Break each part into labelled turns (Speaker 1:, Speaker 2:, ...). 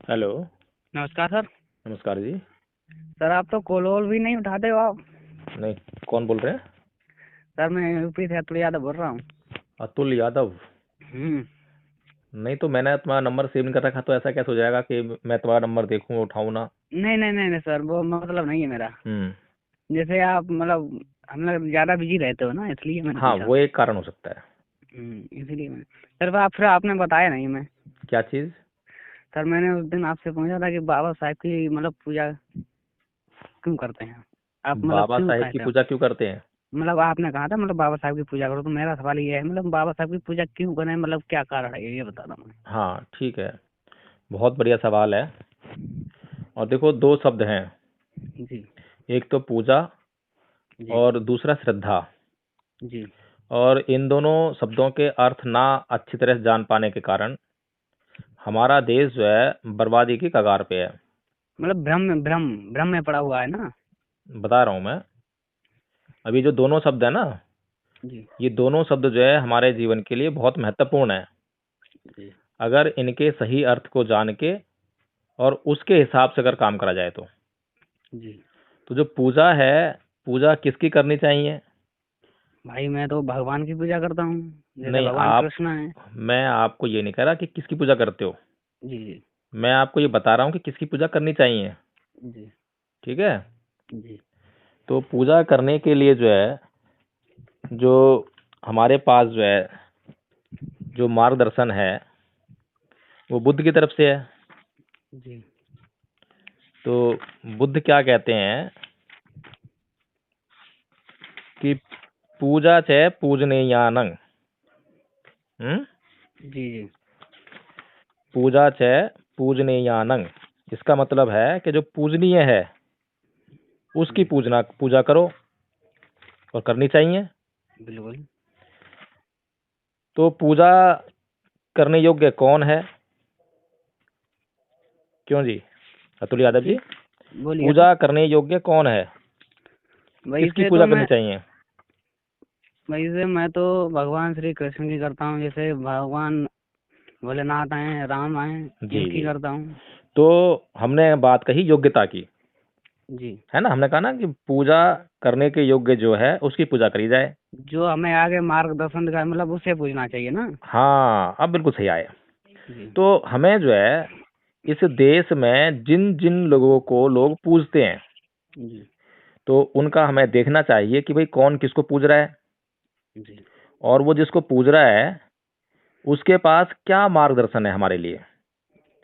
Speaker 1: Hello.
Speaker 2: नमस्कार sir.
Speaker 1: नमस्कार जी।
Speaker 2: Sir आप तो कॉल वॉल भी नहीं उठाते हो आप।
Speaker 1: नहीं, कौन बोल रहे हैं?
Speaker 2: सर मैं यूपी से अतुल यादव बोल रहा हूँ।
Speaker 1: अतुल यादव।
Speaker 2: हम्म।
Speaker 1: नहीं, तो मैंने तुम्हारा नंबर सेव नहीं कर रखा, तो ऐसा कैसे हो जाएगा कि मैं तुम्हारा नंबर देखूं उठाऊं ना?
Speaker 2: नहीं नहीं नहीं नहीं सर, वो मतलब नहीं है मेरा।
Speaker 1: हम्म।
Speaker 2: जैसे आप मतलब हम लोग ज़्यादा बिजी रहते हो ना, इसलिए मैंने
Speaker 1: हाँ,
Speaker 2: पूछा।
Speaker 1: वो एक कारण हो सकता है।
Speaker 2: इसीलिए मैंने सर आप फिर आपने बताया नहीं मैं।
Speaker 1: क्या चीज़?
Speaker 2: सर मैंने उस दिन आपसे पूछा था कि बाबा साहब की मतलब पूजा क्यों करते हैं आप, मतलब
Speaker 1: बाबा
Speaker 2: क्यों
Speaker 1: साहेब की
Speaker 2: कहते हो।
Speaker 1: पूजा क्यों करते हैं?
Speaker 2: मतलब आपने कहा था मतलब बाबा साहब की पूजा करो, तो मेरा सवाल ये है मतलब बाबा साहब की पूजा क्यों करें, मतलब क्या कारण है ये बता दो मुझे।
Speaker 1: हाँ, ठीक है। बहुत बढ़िया सवाल है। और देखो, दो शब्द हैं।
Speaker 2: जी
Speaker 1: एक तो पूजा
Speaker 2: जी
Speaker 1: और दूसरा श्रद्धा।
Speaker 2: जी।
Speaker 1: और इन दोनों शब्दों के अर्थ ना अच्छी तरह से जान पाने के कारण हमारा देश जो है बर्बादी की कगार पे है।
Speaker 2: मतलब भ्रम भ्रम भ्रम में पड़ा हुआ है ना।
Speaker 1: बता रहा हूँ मैं। अभी जो दोनों शब्द है ना,
Speaker 2: जी
Speaker 1: ये दोनों शब्द जो है हमारे जीवन के लिए बहुत महत्वपूर्ण है।
Speaker 2: जी
Speaker 1: अगर इनके सही अर्थ को जान के और उसके हिसाब से अगर काम करा जाए
Speaker 2: जी।
Speaker 1: तो जो पूजा है, पूजा किसकी करनी चाहिए?
Speaker 2: भाई मैं तो भगवान की पूजा करता हूँ, जैसे
Speaker 1: नहीं,
Speaker 2: भगवान
Speaker 1: आप
Speaker 2: कृष्ण है।
Speaker 1: मैं आपको ये नहीं कह रहा कि किसकी पूजा करते हो।
Speaker 2: जी जी
Speaker 1: मैं आपको ये बता रहा हूँ कि किसकी पूजा करनी चाहिए।
Speaker 2: जी
Speaker 1: ठीक है?
Speaker 2: जी
Speaker 1: तो पूजा करने के लिए जो है, जो हमारे पास जो है, जो मार्गदर्शन है, वो बुद्ध की तरफ से है।
Speaker 2: जी
Speaker 1: तो बुद्ध क्या कहते हैं कि पूजा च पूजनीयानंग। हम्म।
Speaker 2: जी जी
Speaker 1: पूजा च पूजनीयानंग, इसका मतलब है कि जो पूजनीय है उसकी
Speaker 2: जी।
Speaker 1: पूजा करो, और करनी चाहिए।
Speaker 2: बिल्कुल।
Speaker 1: तो पूजा करने योग्य कौन है? क्यों जी, अतुल यादव
Speaker 2: जी
Speaker 1: जी?
Speaker 2: बोलिए सर।
Speaker 1: पूजा करने योग्य कौन है?
Speaker 2: वही
Speaker 1: किसकी
Speaker 2: से तो
Speaker 1: पूजा करनी
Speaker 2: मैं
Speaker 1: चाहिए?
Speaker 2: वही से मैं तो भगवान श्री कृष्ण की करता हूँ, जैसे भगवान भोलेनाथ आए, राम आए,
Speaker 1: जी
Speaker 2: इनकी
Speaker 1: जी।
Speaker 2: करता हूँ।
Speaker 1: तो हमने बात कही योग्यता की,
Speaker 2: जी।
Speaker 1: है ना? हमने कहा ना कि पूजा करने के योग्य जो है उसकी पूजा करी जाए।
Speaker 2: जो हमें आगे मार्गदर्शन दिखाए मतलब उसे पूछना चाहिए ना।
Speaker 1: हाँ, अब बिल्कुल सही आए।
Speaker 2: जी
Speaker 1: तो हमें जो है, इस देश में जिन जिन लोगों को लोग पूजते हैं,
Speaker 2: जी
Speaker 1: तो उनका हमें देखना चाहिए कि भाई कौन किसको पूज रहा है,
Speaker 2: जी
Speaker 1: और वो जिसको पूज रहा है उसके पास क्या मार्गदर्शन है हमारे लिए,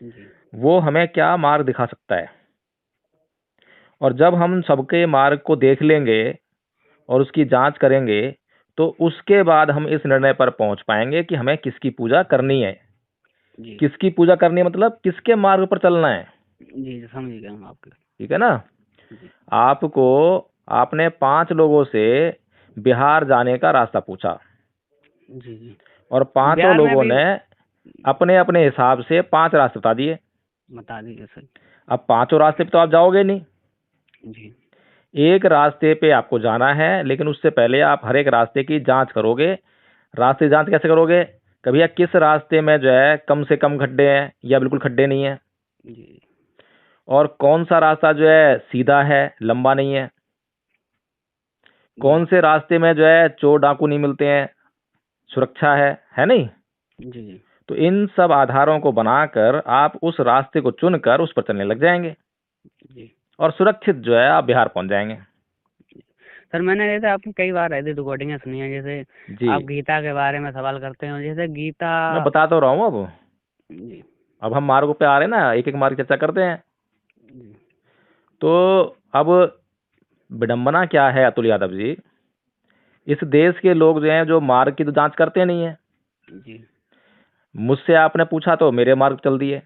Speaker 2: जी
Speaker 1: वो हमें क्या मार्ग दिखा सकता है। और जब हम सबके मार्ग को देख लेंगे और उसकी जांच करेंगे, तो उसके बाद हम इस निर्णय पर पहुंच पाएंगे कि हमें किसकी पूजा करनी है।
Speaker 2: जी
Speaker 1: किसकी पूजा करनी है मतलब किसके मार्ग पर चलना है।
Speaker 2: जी। समझ गया हम आपके।
Speaker 1: ठीक है ना?
Speaker 2: जी
Speaker 1: आपको आपने 5 लोगों से बिहार जाने का रास्ता पूछा,
Speaker 2: जी जी।
Speaker 1: और पांचों
Speaker 2: बिहार में
Speaker 1: लोगों
Speaker 2: भी
Speaker 1: ने अपने अपने हिसाब से 5 रास्ते बता दिए।
Speaker 2: बता दीजिए सर।
Speaker 1: अब पांचों रास्ते पे तो आप जाओगे नहीं।
Speaker 2: जी
Speaker 1: एक रास्ते पे आपको जाना है, लेकिन उससे पहले आप हर एक रास्ते की जांच करोगे। रास्ते की जांच कैसे करोगे? कभी या किस रास्ते में जो है कम से कम खड्डे हैं या बिल्कुल खड्डे नहीं है,
Speaker 2: जी
Speaker 1: और कौन सा रास्ता जो है सीधा है, लंबा नहीं है,
Speaker 2: जी
Speaker 1: कौन से रास्ते में जो है चोर डाकू नहीं मिलते हैं, सुरक्षा है नहीं?
Speaker 2: जी जी
Speaker 1: तो इन सब आधारों को बनाकर आप उस रास्ते को चुनकर उस पर चलने लग जाएंगे,
Speaker 2: जी।
Speaker 1: और सुरक्षित जो है आप बिहार पहुंच जाएंगे।
Speaker 2: सर मैंने जैसे आपकी कई बार ऐसी रिकॉर्डिंगें सुनी है, जैसे
Speaker 1: जी,
Speaker 2: आप गीता के बारे में सवाल करते हो, जैसे गीता।
Speaker 1: मैं बता तो रहा हूँ।
Speaker 2: जी
Speaker 1: अब हम मार्गों पे आ रहे हैं ना, एक एक मार्ग की चर्चा करते हैं।
Speaker 2: जी
Speaker 1: तो अब विडंबना क्या है अतुल यादव जी, इस देश के लोग जो हैं जो मार्ग की तो जांच करते नहीं है।
Speaker 2: जी।
Speaker 1: मुझसे आपने पूछा तो मेरे मार्ग पे चल दिए,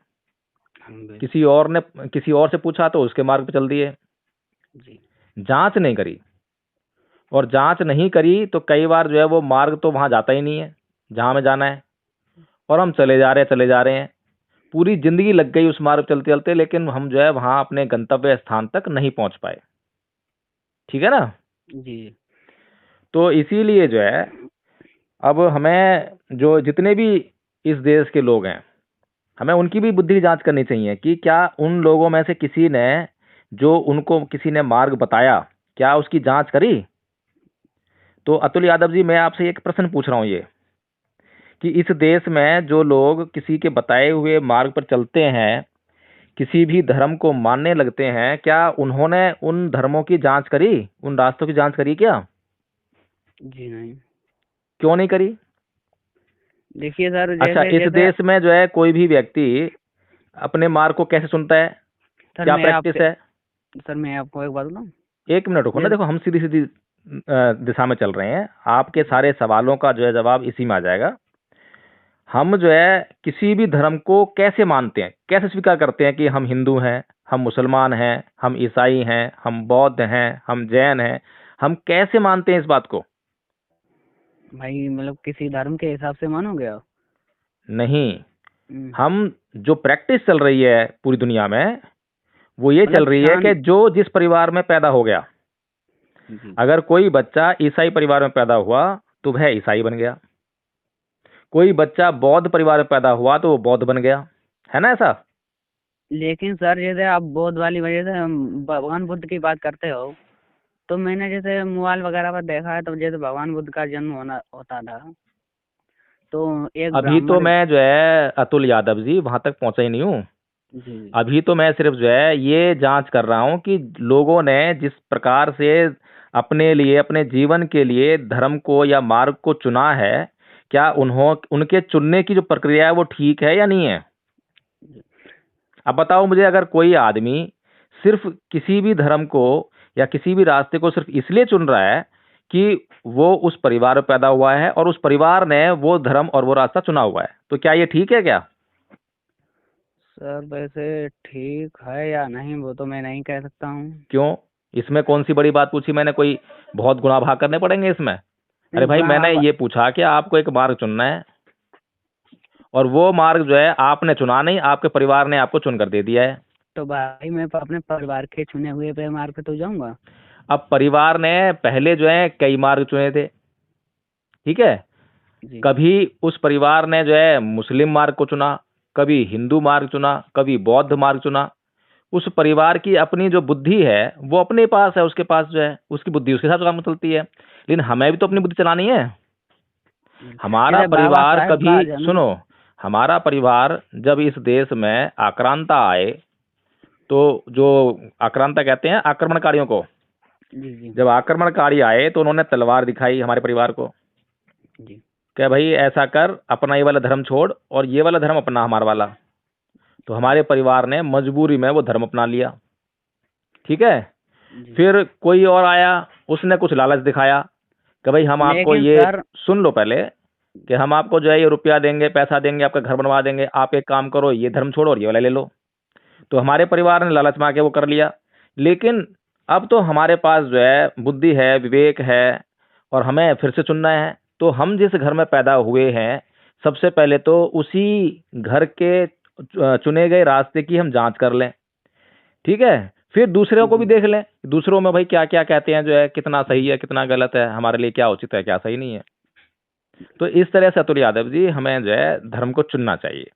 Speaker 2: हम भी।
Speaker 1: किसी और ने किसी और से पूछा तो उसके मार्ग पे चल दिए।
Speaker 2: जी
Speaker 1: जांच नहीं करी, और जांच नहीं करी तो कई बार जो है वो मार्ग तो वहां जाता ही नहीं है जहां हमें जाना है, और हम चले जा रहे हैं। पूरी जिंदगी लग गई उस मार्ग पे चलते चलते, लेकिन हम जो है वहां अपने गंतव्य स्थान तक नहीं पहुंच पाए। ठीक है ना?
Speaker 2: जी
Speaker 1: तो इसीलिए जो है, अब हमें जो जितने भी इस देश के लोग हैं, हमें उनकी भी बुद्धि की जांच करनी चाहिए कि क्या उन लोगों में से किसी ने, जो उनको किसी ने मार्ग बताया, क्या उसकी जांच करी? तो अतुल यादव जी, मैं आपसे एक प्रश्न पूछ रहा हूं ये, कि इस देश में जो लोग किसी के बताए हुए मार्ग पर चलते हैं, किसी भी धर्म को मानने लगते हैं, क्या उन्होंने उन धर्मों की जांच करी, उन रास्तों की जांच करी क्या?
Speaker 2: जी नहीं।
Speaker 1: क्यों नहीं करी?
Speaker 2: देखिए सर,
Speaker 1: अच्छा,
Speaker 2: जैसे
Speaker 1: इस
Speaker 2: जैसे
Speaker 1: देश में जो है कोई भी व्यक्ति अपने मार्ग को कैसे चुनता है?
Speaker 2: सर
Speaker 1: क्या
Speaker 2: मैं
Speaker 1: प्रैक्टिस
Speaker 2: आपसे
Speaker 1: है?
Speaker 2: सर मैं आपको एक बात बताऊं।
Speaker 1: एक मिनट रुको ना,
Speaker 2: जैसे
Speaker 1: देखो हम सीधी सीधी दिशा में चल रहे हैं, आपके सारे सवालों का जो है जवाब इसी में आ जाएगा। हम जो है किसी भी धर्म को कैसे मानते हैं, कैसे स्वीकार करते हैं कि हम हिंदू हैं, हम मुसलमान हैं, हम ईसाई हैं, हम बौद्ध हैं, हम जैन हैं, हम कैसे मानते हैं इस बात को?
Speaker 2: भाई मतलब किसी धर्म के हिसाब से मानोगे आप?
Speaker 1: नहीं,
Speaker 2: हम्म,
Speaker 1: हम जो प्रैक्टिस चल रही है पूरी दुनिया में, वो ये चल
Speaker 2: मतलब
Speaker 1: रही है
Speaker 2: जान
Speaker 1: कि जो जिस परिवार में पैदा हो गया,
Speaker 2: जी
Speaker 1: अगर कोई बच्चा ईसाई परिवार में पैदा हुआ तो वह ईसाई बन गया, कोई बच्चा बौद्ध परिवार में पैदा हुआ तो वो बौद्ध बन गया, है ना ऐसा?
Speaker 2: लेकिन सर जैसे आप बौद्ध वाली वजह से भगवान बुद्ध की बात करते हो, तो मैंने जैसे मोबाइल वगैरह पर देखा है, तो जैसे भगवान बुद्ध का जन्म होना होता था, तो एक
Speaker 1: अभी तो
Speaker 2: ब्राह्मण।
Speaker 1: मैं जो है अतुल यादव जी वहां तक पहुंचा ही नहीं हूँ।
Speaker 2: जी
Speaker 1: अभी तो मैं सिर्फ जो है ये जांच कर रहा हूं कि लोगों ने जिस प्रकार से अपने लिए, अपने जीवन के लिए धर्म को या मार्ग को चुना है, क्या उनके चुनने की जो प्रक्रिया है वो ठीक है या नहीं है?
Speaker 2: जी
Speaker 1: अब बताओ मुझे, अगर कोई आदमी सिर्फ किसी भी धर्म को या किसी भी रास्ते को सिर्फ इसलिए चुन रहा है कि वो उस परिवार में पैदा हुआ है और उस परिवार ने वो धर्म और वो रास्ता चुना हुआ है, तो क्या ये ठीक है क्या?
Speaker 2: सर वैसे ठीक है या नहीं वो तो मैं नहीं कह सकता हूँ।
Speaker 1: क्यों? इसमें कौन सी बड़ी बात पूछी मैंने? कोई बहुत गुना भाग करने पड़ेंगे इसमें?
Speaker 2: नहीं
Speaker 1: अरे भाई,
Speaker 2: गुणा
Speaker 1: मैंने ये पूछा कि आपको एक मार्ग चुनना है, और वो मार्ग जो है आपने चुना नहीं, आपके परिवार ने आपको चुन कर दे दिया है।
Speaker 2: तो भाई मैं अपने परिवार के चुने हुए पे मार्ग पे तो जाऊंगा।
Speaker 1: अब परिवार ने पहले जो है कई मार्ग चुने थे, ठीक है?
Speaker 2: जी
Speaker 1: कभी उस परिवार ने जो है मुस्लिम मार्ग को चुना, कभी हिंदू मार्ग चुना, कभी बौद्ध मार्ग चुना। उस परिवार की अपनी जो बुद्धि है वो अपने पास है, उसके पास जो है उसकी बुद्धि उसके साथ काम चलती है, लेकिन हमें भी तो अपनी बुद्धि चलानी है। हमारा
Speaker 2: जैसे बाबा
Speaker 1: परिवार
Speaker 2: साहेब
Speaker 1: कभी,
Speaker 2: का जन्म।
Speaker 1: सुनो, हमारा परिवार जब इस देश में आक्रांता आए, तो जो आक्रांता कहते हैं आक्रमणकारियों को,
Speaker 2: जी जी
Speaker 1: जब आक्रमणकारी आए तो उन्होंने तलवार दिखाई हमारे परिवार को,
Speaker 2: जी
Speaker 1: क्या भाई ऐसा कर, अपना ये वाला धर्म छोड़ और ये वाला धर्म अपना, हमारा वाला। तो हमारे परिवार ने मजबूरी में वो धर्म अपना लिया, ठीक है?
Speaker 2: जी।
Speaker 1: फिर कोई और आया, उसने कुछ लालच दिखाया कि भाई हम आपको
Speaker 2: लेकिन
Speaker 1: ये,
Speaker 2: सर।
Speaker 1: सुन लो पहले, कि हम आपको जो है ये रुपया देंगे, पैसा देंगे, आपका घर बनवा देंगे, आप एक काम करो, ये धर्म छोड़ो और ये वाला ले लो। तो हमारे परिवार ने लालच में आके वो कर लिया। लेकिन अब तो हमारे पास जो है बुद्धि है, विवेक है, और हमें फिर से चुनना है। तो हम जिस घर में पैदा हुए हैं, सबसे पहले तो उसी घर के चुने गए रास्ते की हम जांच कर लें, ठीक है? फिर दूसरों को भी
Speaker 2: जी
Speaker 1: देख लें, दूसरों में भाई क्या क्या कहते हैं, जो है कितना सही है, कितना गलत है, हमारे लिए क्या उचित है, क्या सही नहीं है। तो इस तरह से अतुल यादव जी, हमें जो है धर्म को चुनना चाहिए।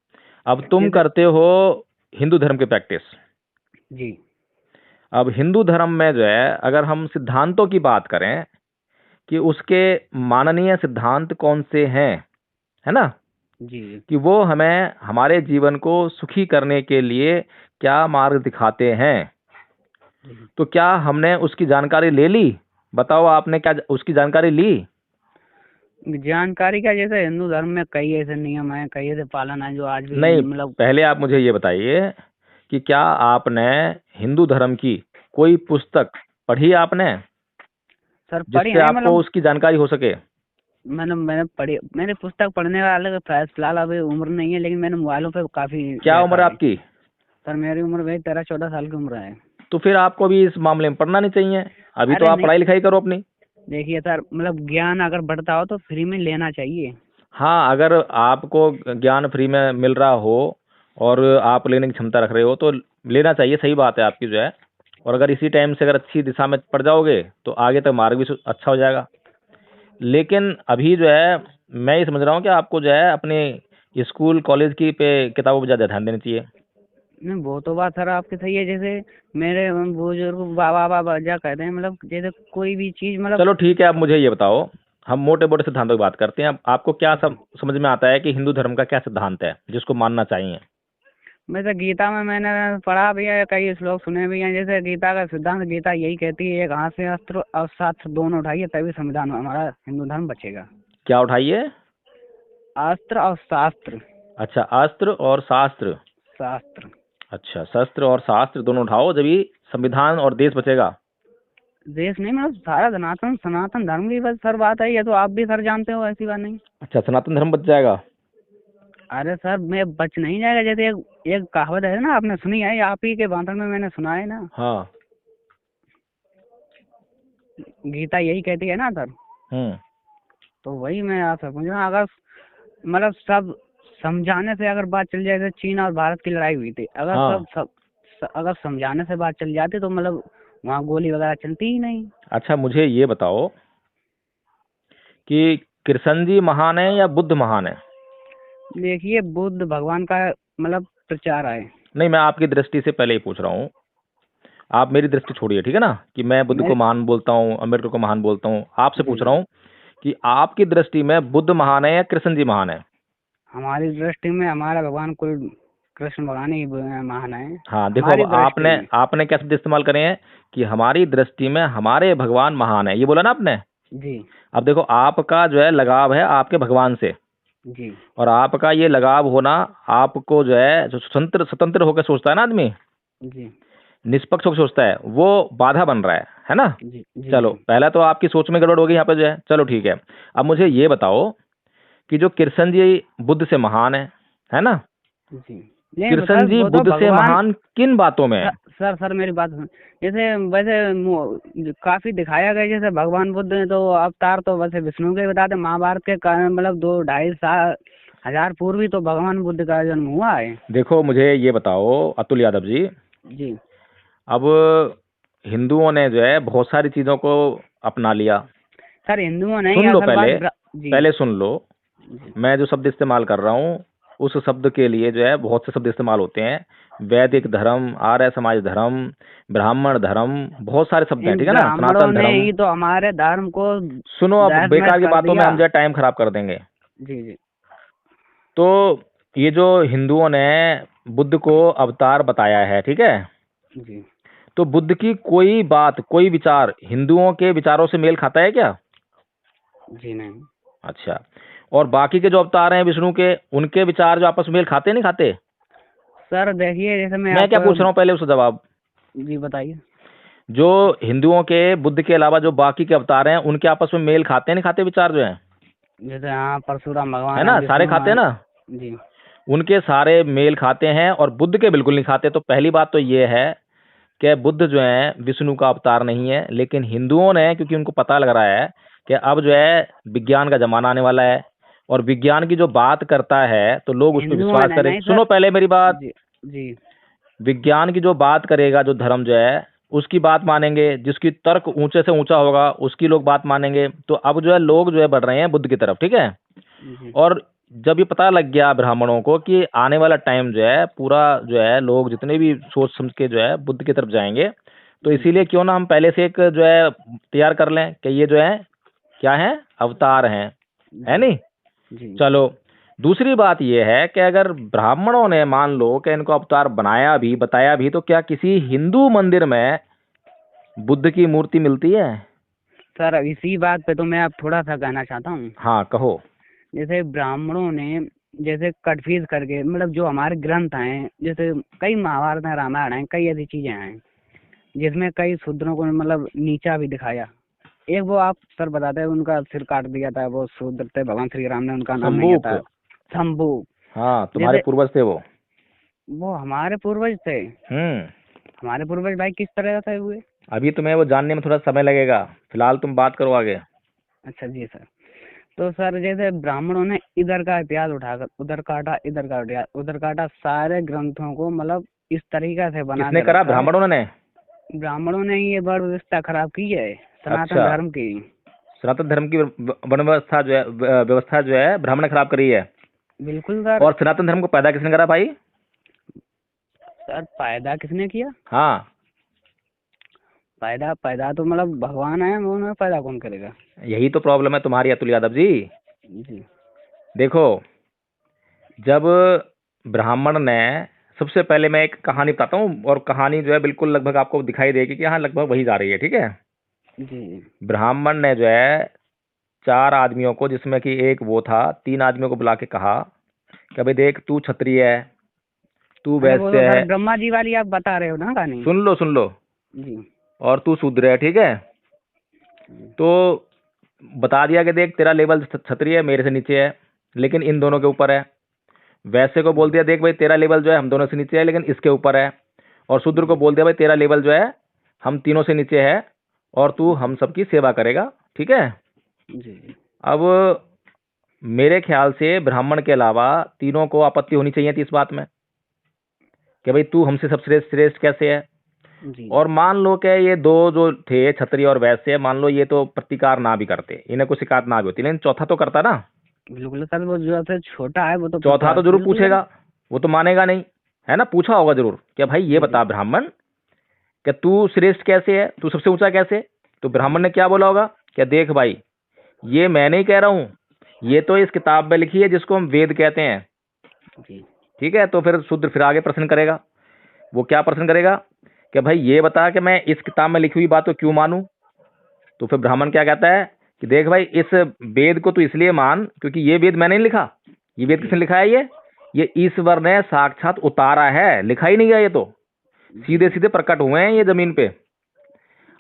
Speaker 1: अब तुम
Speaker 2: जैसे।
Speaker 1: करते हो हिंदू धर्म की प्रैक्टिस।
Speaker 2: जी
Speaker 1: अब हिंदू धर्म में जो है अगर हम सिद्धांतों की बात करें कि उसके माननीय सिद्धांत कौन से हैं, है ना,
Speaker 2: जी जी
Speaker 1: कि वो हमें हमारे जीवन को सुखी करने के लिए क्या मार्ग दिखाते हैं,
Speaker 2: जी।
Speaker 1: तो क्या हमने उसकी जानकारी ले ली? बताओ, आपने क्या उसकी जानकारी ली?
Speaker 2: जानकारी का, जैसे हिंदू धर्म में कई ऐसे नियम हैं, कई ऐसे पालन है जो आज भी
Speaker 1: नहीं,
Speaker 2: मतलब।
Speaker 1: पहले आप मुझे ये बताइए कि क्या आपने हिंदू धर्म की कोई पुस्तक पढ़ी आपने,
Speaker 2: सर पढ़ी
Speaker 1: जिससे
Speaker 2: है
Speaker 1: आपको
Speaker 2: मतलब।
Speaker 1: उसकी जानकारी हो सके?
Speaker 2: मैंने पढ़ी, मैंने पुस्तक पढ़ने वाले का फिलहाल अभी उम्र नहीं है, लेकिन मैंने मोबाइलों पे काफी
Speaker 1: क्या
Speaker 2: देखा
Speaker 1: उम्र है
Speaker 2: है।
Speaker 1: आपकी?
Speaker 2: सर मेरी उम्र भाई 13-14 साल की उम्र है।
Speaker 1: तो फिर आपको भी इस मामले में पढ़ना नहीं चाहिए। अभी तो
Speaker 2: अरे
Speaker 1: आप
Speaker 2: नहीं।
Speaker 1: पढ़ाई लिखाई करो अपनी।
Speaker 2: देखिए सर, मतलब ज्ञान अगर बढ़ता हो तो फ्री में लेना चाहिए।
Speaker 1: हाँ, अगर आपको ज्ञान फ्री में मिल रहा हो और आप लेने की क्षमता रख रहे हो तो लेना चाहिए, सही बात है आपकी जो है। और अगर इसी टाइम से अगर अच्छी दिशा में पड़ जाओगे तो आगे तक मार्ग भी अच्छा हो जाएगा। लेकिन अभी जो है मैं ये समझ रहा हूँ कि आपको जो है अपने स्कूल कॉलेज की पे किताबों पर ज़्यादा ध्यान देना चाहिए।
Speaker 2: नहीं वो तो बात सर आपकी सही है, जैसे मेरे बुजुर्ग बाबा बाबा जा कहते हैं, मतलब जैसे कोई भी चीज मतलब।
Speaker 1: चलो ठीक है, आप मुझे ये बताओ, हम मोटे मोटे सिद्धांतों की बात करते हैं। अब आपको क्या
Speaker 2: जी।
Speaker 1: समझ में आता है कि हिंदू धर्म का क्या सिद्धांत है जिसको मानना चाहिए?
Speaker 2: वैसे गीता में मैंने पढ़ा भी है, कई श्लोक सुने भी हैं। जैसे गीता का सिद्धांत, गीता यही कहती है, एक हाथ से अस्त्र और शास्त्र दोनों उठाइए तभी संविधान में हमारा हिंदू धर्म बचेगा।
Speaker 1: क्या उठाइए?
Speaker 2: अस्त्र और शास्त्र।
Speaker 1: अच्छा, अस्त्र और शास्त्र।
Speaker 2: शास्त्र।
Speaker 1: अच्छा, शस्त्र और शास्त्र दोनों उठाओ जब ही संविधान और देश बचेगा।
Speaker 2: देश नहीं, मतलब सारा सनातन सनातन धर्म की बस सर बात है, ये तो आप भी सर जानते हो, ऐसी बात नहीं।
Speaker 1: अच्छा, सनातन धर्म बच जाएगा।
Speaker 2: अरे सर मैं बच नहीं जाएगा, जैसे एक कहावत है ना, आपने सुनी है, आप ही के भाषण में मैंने सुना है ना।
Speaker 1: हाँ।
Speaker 2: गीता यही कहती है ना सर।
Speaker 1: हम्म।
Speaker 2: तो वही मैं आपसे पूछ रहा हूँ, अगर मतलब सब समझाने से अगर बात चल जाए, जैसे चीन और भारत की लड़ाई हुई थी, अगर
Speaker 1: हाँ।
Speaker 2: अगर समझाने से बात चल जाती तो मतलब वहाँ गोली वगैरह चलती ही नहीं।
Speaker 1: अच्छा, मुझे ये बताओ कि कृष्ण जी महान है या बुद्ध महान है?
Speaker 2: देखिए बुद्ध भगवान का मतलब प्रचार है।
Speaker 1: नहीं, मैं आपकी दृष्टि से पहले ही पूछ रहा हूँ। आप मेरी दृष्टि छोड़िए, ठीक है ना, कि मैं बुद्ध को
Speaker 2: मेरे
Speaker 1: महान बोलता हूँ, अम्बेडकर को महान बोलता हूँ। आपसे
Speaker 2: जी
Speaker 1: पूछ रहा
Speaker 2: जी।
Speaker 1: हूँ कि आपकी दृष्टि में बुद्ध महान है या कृष्ण जी महान है?
Speaker 2: हमारी दृष्टि में हमारा भगवान कुल कृष्ण भगवान ही महान है।
Speaker 1: हाँ, देखो,
Speaker 2: हमारी
Speaker 1: अब
Speaker 2: दृष्टि
Speaker 1: आपने
Speaker 2: में।
Speaker 1: आपने क्या शब्द इस्तेमाल करे हैं कि हमारी दृष्टि में हमारे भगवान महान है, ये बोला ना आपने।
Speaker 2: जी
Speaker 1: अब देखो, आपका जो है लगाव है आपके भगवान से,
Speaker 2: जी
Speaker 1: और आपका ये लगाव होना, आपको जो है, जो स्वतंत्र स्वतंत्र होकर सोचता है ना आदमी,
Speaker 2: जी
Speaker 1: निष्पक्ष होकर सोचता है, वो बाधा बन रहा है ना।
Speaker 2: जी जी
Speaker 1: चलो,
Speaker 2: जी
Speaker 1: पहला तो आपकी सोच में गड़बड़ होगी यहाँ पे जो है। चलो ठीक है, अब मुझे ये बताओ कि जो कृष्ण जी बुद्ध से महान है ना,
Speaker 2: जी। नहीं
Speaker 1: कृष्ण
Speaker 2: सर
Speaker 1: जी
Speaker 2: वो तो
Speaker 1: बुद्ध से
Speaker 2: भगवान।
Speaker 1: महान किन बातों में है?
Speaker 2: सर सर मेरी बात सुन। जैसे वैसे काफी दिखाया गया, जैसे भगवान बुद्ध ने तो अवतार तो वैसे विष्णु के बताते, महाभारत के कारण मतलब 2-2.5 साल पूर्व ही तो भगवान बुद्ध का जन्म हुआ है।
Speaker 1: देखो, मुझे ये बताओ अतुल यादव जी,
Speaker 2: जी
Speaker 1: अब हिंदुओं ने जो है बहुत सारी चीज़ों को अपना लिया।
Speaker 2: सर हिंदुओं नहीं,
Speaker 1: सुन लो
Speaker 2: असल बात
Speaker 1: पहले,
Speaker 2: जी
Speaker 1: पहले सुन लो।
Speaker 2: जी
Speaker 1: मैं जो शब्द इस्तेमाल कर रहा हूँ, उस शब्द के लिए जो है बहुत से शब्द इस्तेमाल होते हैं। वैदिक धर्म, आर्य समाज धर्म, ब्राह्मण धर्म, बहुत सारे शब्द हैं,
Speaker 2: इन
Speaker 1: ठीक है ना,
Speaker 2: ब्राह्मणों
Speaker 1: सनातन
Speaker 2: ने
Speaker 1: धर्म।
Speaker 2: ही तो हमारे धर्म को
Speaker 1: सुनो, अब
Speaker 2: तहस नहस
Speaker 1: बेकार की
Speaker 2: कर
Speaker 1: बातों में
Speaker 2: दिया।
Speaker 1: हम जो है टाइम खराब कर देंगे।
Speaker 2: जी जी
Speaker 1: तो ये जो हिंदुओं ने बुद्ध को अवतार बताया है, ठीक है,
Speaker 2: जी
Speaker 1: तो बुद्ध की कोई बात, कोई विचार हिंदुओं के विचारों से मेल खाता है क्या?
Speaker 2: जी नहीं
Speaker 1: अच्छा, और बाकी के जो अवतार हैं विष्णु के, उनके विचार जो आपस में मेल खाते नहीं खाते?
Speaker 2: सर देखिए, जैसे मैं
Speaker 1: मैं क्या
Speaker 2: आपको।
Speaker 1: पूछ रहा हूँ पहले उसका जवाब।
Speaker 2: जी बताइए।
Speaker 1: जो हिंदुओं के बुद्ध के अलावा जो बाकी के अवतार हैं, उनके आपस में मेल खाते नहीं खाते विचार जो हैं?
Speaker 2: जैसे हाँ परशुराम
Speaker 1: है
Speaker 2: भगवान है,
Speaker 1: ना, सारे
Speaker 2: विष्णु
Speaker 1: खाते हैं
Speaker 2: भगवान।
Speaker 1: ना।
Speaker 2: जी
Speaker 1: उनके सारे मेल खाते हैं और बुद्ध के बिल्कुल नहीं खाते। तो पहली बात तो ये है कि बुद्ध जो है विष्णु का अवतार नहीं है, लेकिन हिंदुओं ने, क्योंकि उनको पता लग रहा है कि अब जो है विज्ञान का जमाना आने वाला है, और विज्ञान की जो बात करता है तो लोग उस पर
Speaker 2: हिंदुओं
Speaker 1: विश्वास
Speaker 2: ने
Speaker 1: करें।
Speaker 2: नहीं
Speaker 1: सुनो
Speaker 2: सर।
Speaker 1: पहले मेरी बात।
Speaker 2: जी जी
Speaker 1: विज्ञान की जो बात करेगा जो धर्म जो है, उसकी बात मानेंगे, जिसकी तर्क ऊंचे से ऊंचा होगा उसकी लोग बात मानेंगे। तो अब जो है लोग जो है बढ़ रहे हैं बुद्ध की तरफ, ठीक है।
Speaker 2: जी
Speaker 1: और जब ये पता लग गया ब्राह्मणों को कि आने वाला टाइम जो है पूरा जो है लोग जितने भी सोच समझ के जो है बुद्ध की तरफ जाएंगे, तो
Speaker 2: जी
Speaker 1: इसीलिए क्यों ना हम पहले से एक जो है तैयार कर लें कि ये जो है क्या है, अवतार हैं, है
Speaker 2: जी
Speaker 1: नहीं।
Speaker 2: जी
Speaker 1: चलो, दूसरी बात ये है कि अगर ब्राह्मणों ने मान लो कि इनको अवतार बनाया भी, बताया भी, तो क्या किसी हिंदू मंदिर में बुद्ध की मूर्ति मिलती है?
Speaker 2: सर इसी बात पे तो मैं अब थोड़ा सा कहना चाहता हूँ।
Speaker 1: हाँ, कहो।
Speaker 2: जैसे ब्राह्मणों ने जैसे कटफीस करके, मतलब जो हमारे ग्रंथ हैं, जैसे कई महाभारत हैं, रामायण है, कई ऐसी चीजें हैं जिसमें कई शूद्रों को मतलब नीचा भी दिखाया। एक वो आप सर बताते हैं, उनका सिर काट दिया था, वो शूद्र थे, भगवान श्री राम ने उनका नाम नहीं
Speaker 1: शंबूक।
Speaker 2: आता। शंभू।
Speaker 1: हाँ, तुम्हारे
Speaker 2: जैसे
Speaker 1: पूर्वज थे वो।
Speaker 2: वो हमारे पूर्वज थे।
Speaker 1: हम्म।
Speaker 2: हमारे पूर्वज भाई किस तरह से हुए?
Speaker 1: अभी तुम्हें वो जानने में थोड़ा समय लगेगा, फिलहाल तुम बात करो आगे।
Speaker 2: अच्छा जी सर। तो सर जैसे ब्राह्मणों ने इधर का इतिहास उठाकर उधर काटा, इधर का इतिहास उधर काटा, सारे ग्रंथों को मतलब इस तरीके से बना
Speaker 1: किसने
Speaker 2: के
Speaker 1: करा,
Speaker 2: रखा है।
Speaker 1: ब्राह्मणों ने?
Speaker 2: ब्राह्मणों ने ये वर्ण व्यवस्था खराब की है, सनातन
Speaker 1: अच्छा,
Speaker 2: धर्म की।
Speaker 1: सनातन धर्म की वर्ण व्यवस्था जो है, व्यवस्था जो है ब्राह्मण ने खराब करी है।
Speaker 2: बिल्कुल सर।
Speaker 1: और सनातन धर्म को पैदा किसने करा भाई?
Speaker 2: सर पैदा किसने किया?
Speaker 1: हाँ,
Speaker 2: पैदा पैदा तो मतलब भगवान है, वो उन्हें पैदा कौन करेगा?
Speaker 1: यही तो प्रॉब्लम है तुम्हारी अतुल यादव जी।
Speaker 2: जी
Speaker 1: देखो, जब ब्राह्मण ने, सबसे पहले मैं एक कहानी बताता हूँ, और कहानी जो है बिल्कुल लगभग आपको दिखाई देगी कि हाँ लगभग वही जा रही है, ठीक है।
Speaker 2: जी
Speaker 1: ब्राह्मण ने जो है 4 आदमियों को, जिसमें कि एक वो था, 3 आदमियों को बुला के कहा कि भाई देख, तू क्षत्रिय है, तू
Speaker 2: अरे वो तो
Speaker 1: वैश्य
Speaker 2: सर
Speaker 1: है,
Speaker 2: ब्रह्मा जी वाली आप बता रहे हो ना कहानी।
Speaker 1: सुन लो,
Speaker 2: जी
Speaker 1: और तू शूद्र है, ठीक है। तो बता दिया कि देख, तेरा लेवल क्षत्रिय है, मेरे से नीचे है, लेकिन इन दोनों के ऊपर है। वैश्य को बोल दिया, देख भाई, तेरा लेवल जो है हम दोनों से नीचे है, लेकिन इसके ऊपर है। और शूद्र को बोल दिया, भाई तेरा लेवल जो है हम तीनों से नीचे है, और तू हम सबकी सेवा करेगा, ठीक है।
Speaker 2: जी
Speaker 1: अब मेरे ख्याल से ब्राह्मण के अलावा तीनों को आपत्ति होनी चाहिए थी इस बात में कि भाई तू हमसे सबसे श्रेष्ठ श्रेष्ठ कैसे है।
Speaker 2: जी
Speaker 1: और मान लो कि ये दो जो थे, क्षत्रिय और वैश्य, मान लो ये तो प्रतिकार ना भी करते, इन्हें कोई शिकायत ना भी होती, लेकिन चौथा तो करता ना।
Speaker 2: बिल्कुल सर, वो जो है छोटा है वो तो
Speaker 1: चौथा तो जरूर
Speaker 2: बिल्कुल
Speaker 1: पूछेगा, वो तो मानेगा नहीं, है ना। पूछा होगा जरूर कि भाई ये
Speaker 2: जी
Speaker 1: बता ब्राह्मण, कि तू श्रेष्ठ कैसे है, तू सबसे ऊंचा कैसे। तो ब्राह्मण ने क्या बोला होगा कि देख भाई, ये मैं नहीं कह रहा हूं, ये तो इस किताब में लिखी है जिसको हम वेद कहते हैं,
Speaker 2: जी
Speaker 1: ठीक है। तो फिर शूद्र फिर आगे प्रश्न करेगा। वो क्या प्रश्न करेगा कि भाई ये बता कि मैं इस किताब में लिखी हुई बात को क्यों मानूं। तो फिर ब्राह्मण क्या कहता है कि देख भाई, इस वेद को तू इसलिए मान क्योंकि ये वेद मैंने नहीं लिखा। ये वेद किसने लिखा है? ये ईश्वर ने साक्षात उतारा है, लिखा ही नहीं गया, ये तो सीधे सीधे प्रकट हुए हैं ये जमीन पे।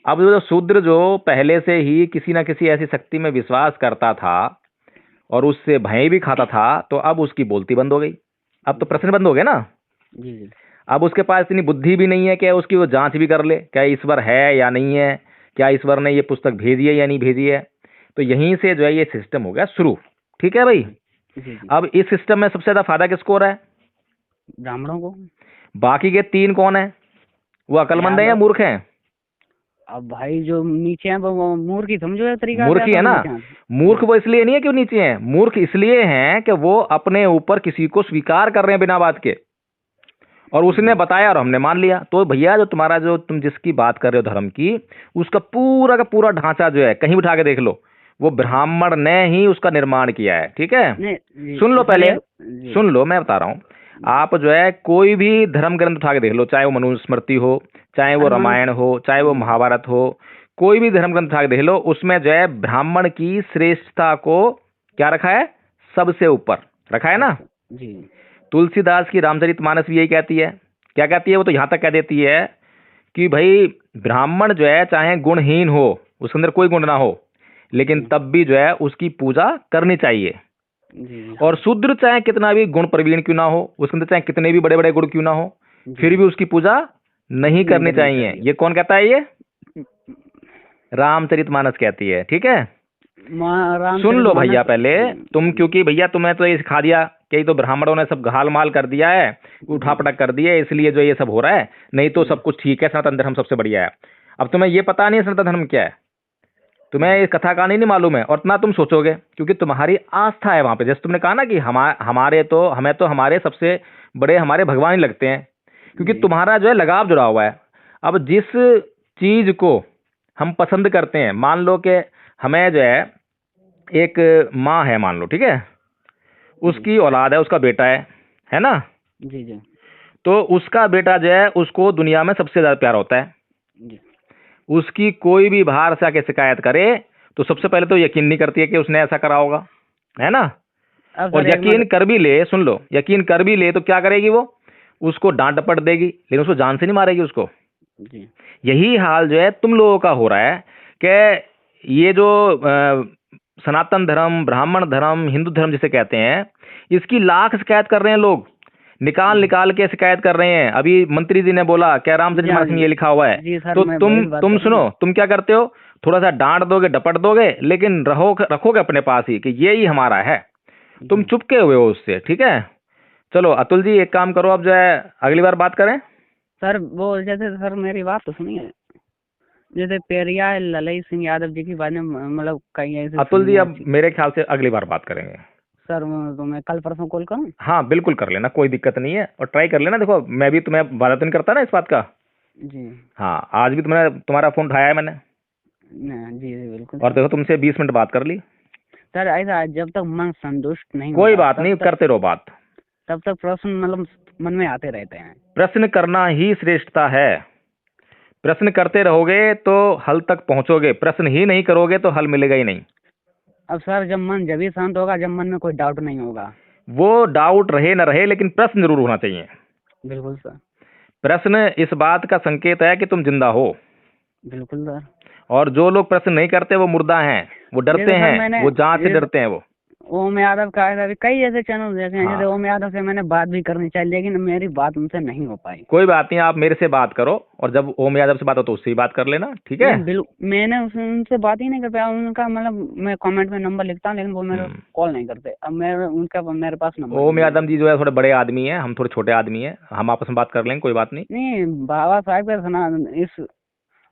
Speaker 1: अब जो शूद्र जो पहले से ही किसी ना किसी ऐसी शक्ति में विश्वास करता था और उससे भय भी खाता था, तो अब उसकी बोलती बंद हो गई, अब तो प्रश्न बंद हो गए ना।
Speaker 2: जी जी
Speaker 1: अब उसके पास इतनी बुद्धि भी नहीं है कि उसकी वो जांच भी कर ले क्या ईश्वर है या नहीं है, क्या ईश्वर ने ये पुस्तक भेजी है या नहीं भेजी है। तो यहीं से जो है ये सिस्टम हो गया शुरू, ठीक है भाई।
Speaker 2: जी जी।
Speaker 1: अब इस सिस्टम में सबसे ज्यादा फायदा किसको हो रहा है?
Speaker 2: ब्राह्मणों को।
Speaker 1: बाकी के 3 कौन है? वो अकलमंद है या
Speaker 2: यादव।
Speaker 1: मूर्ख हैं?
Speaker 2: अब भाई जो नीचे हैं वो मूर्ख ही समझो एक तरीका से,
Speaker 1: मूर्ख ही है
Speaker 2: असल
Speaker 1: ना।
Speaker 2: नीचे हैं।
Speaker 1: मूर्ख
Speaker 2: जी
Speaker 1: वो इसलिए नहीं है कि वो नीचे हैं, मूर्ख इसलिए हैं कि वो अपने ऊपर किसी को स्वीकार कर रहे हैं बिना बात के, और उसने बताया और हमने मान लिया। तो भैया जो तुम्हारा, जो तुम जिसकी बात कर रहे हो धर्म की, उसका पूरा का पूरा ढांचा जो है, कहीं उठा के देख लो, वो ब्राह्मण ने ही उसका निर्माण किया है, ठीक है।
Speaker 2: नहीं जी
Speaker 1: सुन लो
Speaker 2: सर
Speaker 1: पहले,
Speaker 2: ये। जी
Speaker 1: सुन लो, मैं बता रहा हूँ। आप जो है कोई भी धर्म ग्रंथ उठा के देख लो, चाहे वो मनुस्मृति हो, चाहे वो
Speaker 2: अरे
Speaker 1: रामायण हो, चाहे वो
Speaker 2: जी
Speaker 1: महाभारत हो, कोई भी धर्म ग्रंथ उठा के देख लो, उसमें जो है ब्राह्मण की श्रेष्ठता को क्या रखा है? सबसे ऊपर रखा है ना।
Speaker 2: जी
Speaker 1: तुलसीदास की रामचरितमानस भी यही कहती है। क्या कहती है? वो तो यहां तक कह देती है कि भाई ब्राह्मण जो है चाहे गुणहीन हो, उसके अंदर कोई गुण ना हो, लेकिन
Speaker 2: जी
Speaker 1: तब भी जो है उसकी पूजा करनी चाहिए।
Speaker 2: जी
Speaker 1: और शूद्र चाहे कितना भी गुण प्रवीण क्यों ना हो, उसके अंदर चाहे कितने भी बड़े बड़े गुण क्यों ना हो,
Speaker 2: जी
Speaker 1: फिर भी उसकी पूजा नहीं
Speaker 2: नहीं
Speaker 1: करनी
Speaker 2: करनी
Speaker 1: चाहिए।
Speaker 2: चाहिए।
Speaker 1: ये कौन कहता है? ये रामचरितमानस कहती है, ठीक है। सुन लो
Speaker 2: रामचरितमानस।
Speaker 1: भैया पहले, तुम, क्योंकि भैया तुम्हें तो ये सिखा दिया कि ये तो ब्राह्मणों ने सब घाल माल कर दिया है, उठा पटक कर दिया है, इसलिए जो ये सब हो रहा है, नहीं तो सब कुछ ठीक है, सनातन धर्म सबसे बढ़िया है। अब तुम्हें ये पता नहीं है सनातन धर्म क्या है, तुम्हें ये कथा कहानी नहीं मालूम है, और ना तुम सोचोगे, क्योंकि तुम्हारी आस्था है वहां पे। जैसे तुमने कहा ना कि हमारे तो, हमें तो हमारे सबसे बड़े हमारे भगवान ही लगते हैं, क्योंकि
Speaker 2: जी
Speaker 1: तुम्हारा जो है लगाव जुड़ा हुआ है। अब जिस चीज को हम पसंद करते हैं, मान लो कि हमें जो है एक माँ है, मान लो, ठीक है, उसकी औलाद है, उसका बेटा है ना।
Speaker 2: जी जी
Speaker 1: तो उसका बेटा जो है उसको दुनिया में सबसे ज्यादा प्यार होता है।
Speaker 2: जी।
Speaker 1: उसकी कोई भी बाहर से आके शिकायत करे तो सबसे पहले तो यकीन नहीं करती है कि उसने ऐसा करा होगा, है ना।
Speaker 2: अब
Speaker 1: और
Speaker 2: सर एक
Speaker 1: यकीन कर भी ले, सुन लो, यकीन कर भी ले तो क्या करेगी वो? उसको डांट डपट देगी, लेकिन उसको जान से नहीं मारेगी उसको।
Speaker 2: जी
Speaker 1: यही हाल जो है तुम लोगों का हो रहा है कि ये जो सनातन धर्म, ब्राह्मण धर्म, हिंदू धर्म जिसे कहते हैं, इसकी लाख शिकायत कर रहे हैं लोग, निकाल निकाल के शिकायत कर रहे हैं। अभी मंत्री जी ने बोला क्या रामचरितमानस में ये लिखा हुआ है।
Speaker 2: जी सर
Speaker 1: तो
Speaker 2: मैं
Speaker 1: तुम
Speaker 2: वही बात
Speaker 1: तुम
Speaker 2: कर रहा हूँ।
Speaker 1: सुनो, तुम क्या करते हो? थोड़ा सा डांट दोगे, डपट दोगे, लेकिन रखोगे अपने पास ही कि ये ही हमारा है। तुम
Speaker 2: जी
Speaker 1: चुपके हुए हो उससे, ठीक है। चलो अतुल जी, एक काम करो, अब जो है अगली बार बात करें।
Speaker 2: सर वो जैसे सर मेरी बात तो सुनिए। जैसे पेरिया ललई सिंह यादव जी की बात में मतलब कई ऐसे
Speaker 1: अतुल जी
Speaker 2: फिल्में
Speaker 1: अब
Speaker 2: अच्छी।
Speaker 1: मेरे ख्याल से अगली बार बात करेंगे।
Speaker 2: सर तो मैं कल परसों कॉल करूँ?
Speaker 1: हाँ बिल्कुल कर लेना, कोई दिक्कत नहीं है, और ट्राई कर लेना। देखो मैं भी तुम्हें वादा तो नहीं करता ना इस बात का।
Speaker 2: जी।
Speaker 1: हाँ आज भी तुम्हारा फ़ोन उठाया है मैंने,
Speaker 2: जी जी बिल्कुल
Speaker 1: और
Speaker 2: सर।
Speaker 1: देखो तुमसे 20 मिनट बात कर ली।
Speaker 2: सर ऐसा जब तक मन संतुष्ट नहीं
Speaker 1: कोई
Speaker 2: होता
Speaker 1: बात नहीं, करते रहो बात।
Speaker 2: तब तक प्रश्न मतलब मन में आते रहते हैं।
Speaker 1: प्रश्न करना ही श्रेष्ठता है। प्रश्न करते रहोगे तो हल तक पहुंचोगे, प्रश्न ही नहीं करोगे तो हल मिलेगा ही नहीं।
Speaker 2: अब सर जब मन जब ही शांत होगा जब मन में कोई डाउट नहीं होगा।
Speaker 1: वो डाउट रहे न रहे, लेकिन प्रश्न जरूर होना चाहिए।
Speaker 2: बिल्कुल सर।
Speaker 1: प्रश्न इस बात का संकेत है कि तुम जिंदा हो।
Speaker 2: बिल्कुल सर।
Speaker 1: और जो लोग प्रश्न नहीं करते वो मुर्दा हैं, वो डरते
Speaker 2: जैसे सर
Speaker 1: हैं,
Speaker 2: मैंने
Speaker 1: वो जांच से
Speaker 2: जैसे
Speaker 1: डरते हैं वो।
Speaker 2: ओम यादव का है, अभी कई ऐसे चैनल देखे हैं, जैसे
Speaker 1: हाँ
Speaker 2: ओम यादव से मैंने बात भी करनी चाहिए लेकिन मेरी बात उनसे नहीं हो पाई।
Speaker 1: कोई बात नहीं, आप मेरे से बात करो, और जब ओम यादव से बात हो तो उससे ही बात कर लेना, ठीक है।
Speaker 2: मैंने उनसे बात ही नहीं कर पाया। उनका मतलब मैं कमेंट में नंबर लिखता हूँ लेकिन वो मेरे
Speaker 1: हम्म।
Speaker 2: कॉल नहीं करते। अब मैं उनका मेरे पास नंबर
Speaker 1: ओम
Speaker 2: नहीं है।
Speaker 1: यादव जी जो है थोड़े बड़े आदमी हैं, हम थोड़े छोटे आदमी हैं, हम आपस में बात कर लेंगे, कोई बात नहीं।
Speaker 2: नहीं बाबा साहब का सुना इस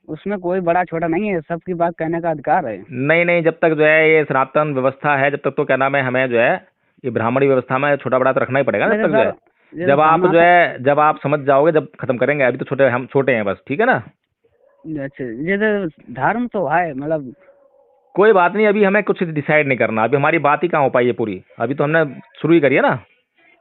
Speaker 2: उसमें कोई बड़ा छोटा नहीं है, सबकी बात कहने का अधिकार है।
Speaker 1: नहीं नहीं, जब तक जो है ये सनातन व्यवस्था है, जब तक तो क्या नाम है, हमें जो है ये ब्राह्मणी व्यवस्था में छोटा बड़ा तो रखना ही पड़ेगा ना, जब
Speaker 2: जैसे
Speaker 1: तक जो है।
Speaker 2: सर जैसे सनातन
Speaker 1: जब आप समझ जाओगे, जब खत्म करेंगे, अभी तो हम छोटे हैं बस, ठीक है ना।
Speaker 2: जैसे जैसे धर्म तो है मतलब।
Speaker 1: कोई बात नहीं, अभी हमें कुछ डिसाइड नहीं करना, अभी हमारी बात ही कहाँ हो पाई है पूरी, अभी तो हमने शुरू ही करी है ना।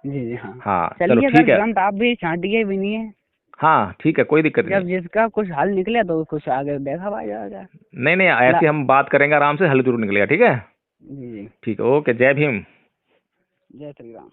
Speaker 2: जी जी हाँ।
Speaker 1: हाँ चलो
Speaker 2: चलिए सर
Speaker 1: ठीक है।
Speaker 2: ग्रंथ आप भी छांटिए भी नहीं है।
Speaker 1: हाँ ठीक है, कोई दिक्कत नहीं।
Speaker 2: जब जिसका कुछ हल निकले तो कुछ आगे देखा भाई जाएगा।
Speaker 1: नहीं नहीं, ऐसे हम बात करेंगे आराम से, हल जरूर निकलेगा, ठीक है।
Speaker 2: जी जी।
Speaker 1: ठीक है, ओके, जय भीम।
Speaker 2: जय श्री राम।